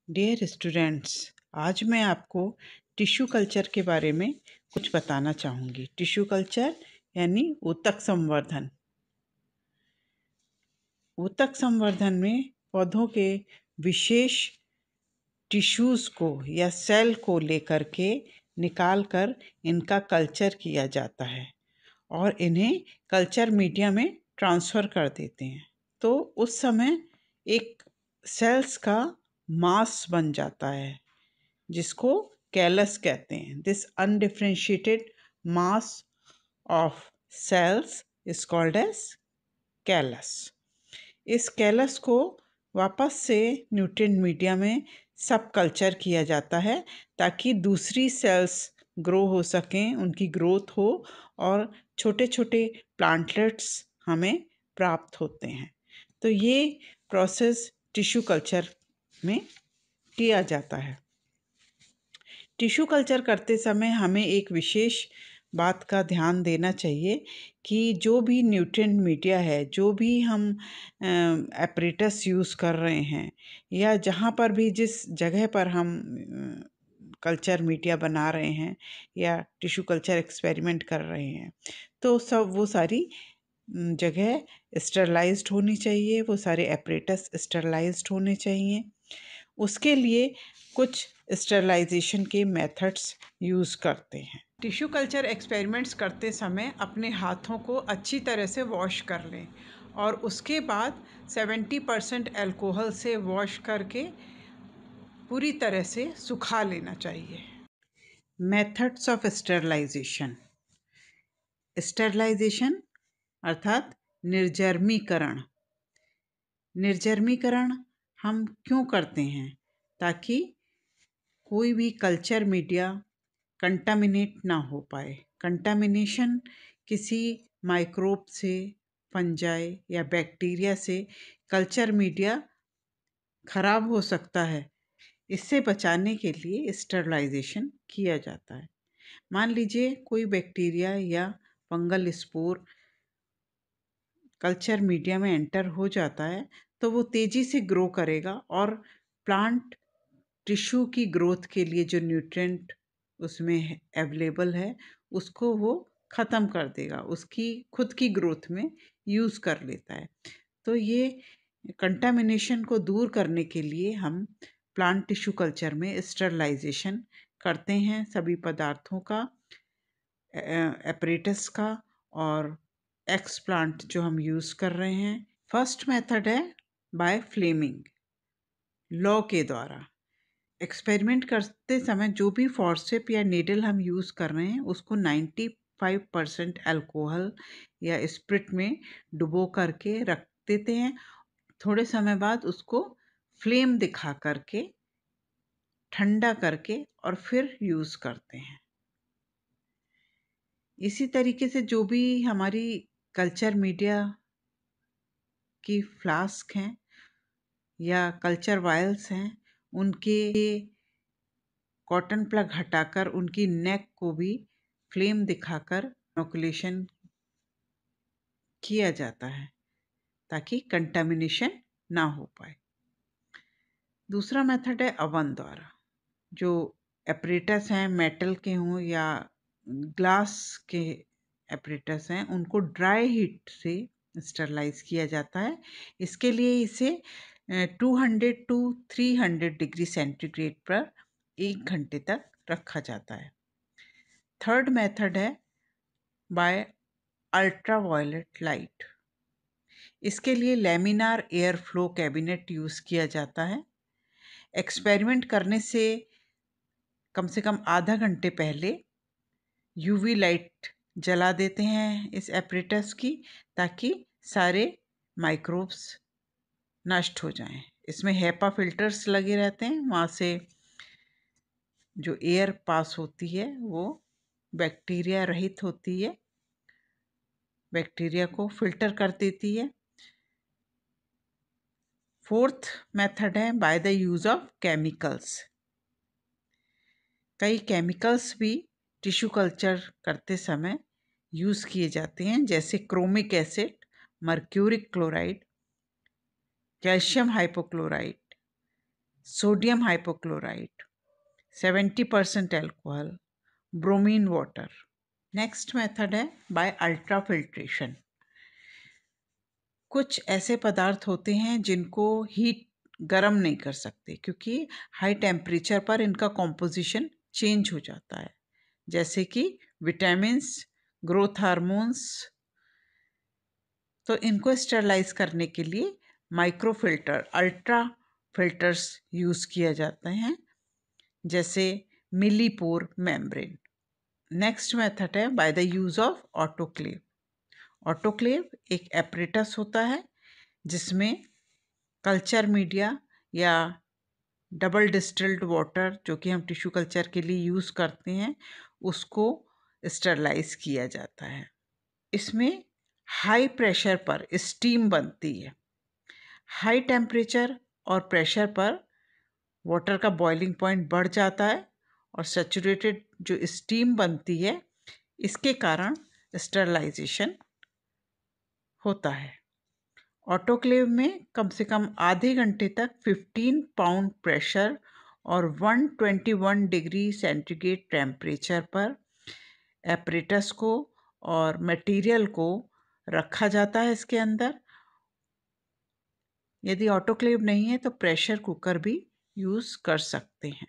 Dear students, आज मैं आपको टिश्यू कल्चर के बारे में कुछ बताना चाहूँगी। टिश्यू कल्चर यानी ऊतक संवर्धन। ऊतक संवर्धन में पौधों के विशेष टिश्यूज़ को या सेल को लेकर के निकाल कर इनका कल्चर किया जाता है और इन्हें कल्चर मीडिया में ट्रांसफ़र कर देते हैं। तो उस समय एक सेल्स का मास बन जाता है जिसको कैलस कहते हैं। This undifferentiated mass of cells is called as callus. इस कैलस को वापस से न्यूट्रिएंट मीडिया में सब कल्चर किया जाता है ताकि दूसरी सेल्स ग्रो हो सकें, उनकी ग्रोथ हो और छोटे छोटे प्लांटलेट्स हमें प्राप्त होते हैं। तो ये प्रोसेस टिश्यू कल्चर में किया जाता है। टिश्यू कल्चर करते समय हमें एक विशेष बात का ध्यान देना चाहिए कि जो भी न्यूट्रिएंट मीडिया है, जो भी हम एपरेटस यूज़ कर रहे हैं या जहाँ पर भी जिस जगह पर हम कल्चर मीडिया बना रहे हैं या टिश्यू कल्चर एक्सपेरिमेंट कर रहे हैं, तो वो सारी जगह स्टरलाइज्ड होनी चाहिए, वो सारे एपरेटस स्टरलाइज्ड होने चाहिए। उसके लिए कुछ स्टरलाइजेशन के मेथड्स यूज़ करते हैं। टिश्यू कल्चर एक्सपेरिमेंट्स करते समय अपने हाथों को अच्छी तरह से वॉश कर लें और उसके बाद 70% अल्कोहल से वॉश करके पूरी तरह से सुखा लेना चाहिए। Methods of sterilization. स्टरलाइजेशन अर्थात निर्जर्मीकरण। निर्जर्मीकरण हम क्यों करते हैं? ताकि कोई भी कल्चर मीडिया कंटामिनेट ना हो पाए। कंटामिनेशन किसी माइक्रोब से, फंजाई या बैक्टीरिया से कल्चर मीडिया खराब हो सकता है। इससे बचाने के लिए स्टरलाइजेशन किया जाता है। मान लीजिए कोई बैक्टीरिया या फंगल स्पोर कल्चर मीडिया में एंटर हो जाता है तो वो तेज़ी से ग्रो करेगा और प्लांट टिश्यू की ग्रोथ के लिए जो न्यूट्रिएंट उसमें अवेलेबल है उसको वो ख़त्म कर देगा, उसकी खुद की ग्रोथ में यूज़ कर लेता है। तो ये कंटामिनेशन को दूर करने के लिए हम प्लांट टिश्यू कल्चर में स्टरलाइजेशन करते हैं सभी पदार्थों का, एपरेटस का और एक्सप्लांट जो हम यूज़ कर रहे हैं। फर्स्ट मेथड है बाय फ्लेमिंग, लॉ के द्वारा। एक्सपेरिमेंट करते समय जो भी फॉर्सेप या नीडल हम यूज़ कर रहे हैं उसको 95% अल्कोहल या स्प्रिट में डुबो करके रख देते हैं। थोड़े समय बाद उसको फ्लेम दिखा करके ठंडा करके और फिर यूज़ करते हैं। इसी तरीके से जो भी हमारी कल्चर मीडिया की फ्लास्क हैं या कल्चर वायल्स हैं, उनके कॉटन प्लग हटाकर उनकी नेक को भी फ्लेम दिखाकर इनोकुलेशन किया जाता है ताकि कंटामिनेशन ना हो पाए। दूसरा मेथड है अवन द्वारा। जो एपरेटस हैं, मेटल के हों या ग्लास के एपरेटस हैं, उनको ड्राई हीट से स्टरलाइज किया जाता है। इसके लिए इसे 200 टू 300 डिग्री सेंटीग्रेड पर 1 घंटे तक रखा जाता है। थर्ड मेथड है बाय अल्ट्रावायलेट लाइट। इसके लिए laminar air flow cabinet use किया जाता है। एक्सपेरिमेंट करने से कम आधा घंटे पहले यूवी लाइट जला देते हैं इस एपरेटस की ताकि सारे माइक्रोब्स नष्ट हो जाएं। इसमें हेपा फिल्टर्स लगे रहते हैं, वहाँ से जो एयर पास होती है वो बैक्टीरिया रहित होती है, बैक्टीरिया को फिल्टर कर देती है। फोर्थ मेथड है by the use of chemicals. कई केमिकल्स भी टिश्यू कल्चर करते समय यूज़ किए जाते हैं, जैसे chromic acid, mercuric chloride, calcium hypochlorite, sodium hypochlorite, 70% alcohol, bromine water. Next method है बाय अल्ट्राफिल्ट्रेशन। कुछ ऐसे पदार्थ होते हैं जिनको हीट गर्म नहीं कर सकते क्योंकि हाई टेम्परेचर पर इनका कॉम्पोजिशन चेंज हो जाता है, जैसे कि विटामिन्स, ग्रोथ हार्मोन्स। तो इनको स्टरलाइज करने के लिए माइक्रोफिल्टर, अल्ट्रा फिल्टर्स यूज़ किया जाते हैं, जैसे मिलीपोर मेम्ब्रेन। नेक्स्ट मेथड है by the use of autoclave. Autoclave एक एपरेटस होता है जिसमें कल्चर मीडिया या डबल डिस्टिल्ड वाटर, जो कि हम टिश्यू कल्चर के लिए यूज़ करते हैं, उसको स्टरलाइज किया जाता है। इसमें हाई प्रेशर पर स्टीम बनती है। हाई टेम्परेचर और प्रेशर पर वाटर का बॉइलिंग पॉइंट बढ़ जाता है और सैचुरेटेड जो स्टीम बनती है, इसके कारण स्टरलाइजेशन होता है। ऑटोक्लेव में कम से कम आधे घंटे तक 15 पाउंड प्रेशर और 121 डिग्री सेंटीग्रेड टेम्परेचर पर एपरेटस को और मटेरियल को रखा जाता है इसके अंदर। यदि ऑटोक्लेव नहीं है तो प्रेशर कुकर भी यूज़ कर सकते हैं।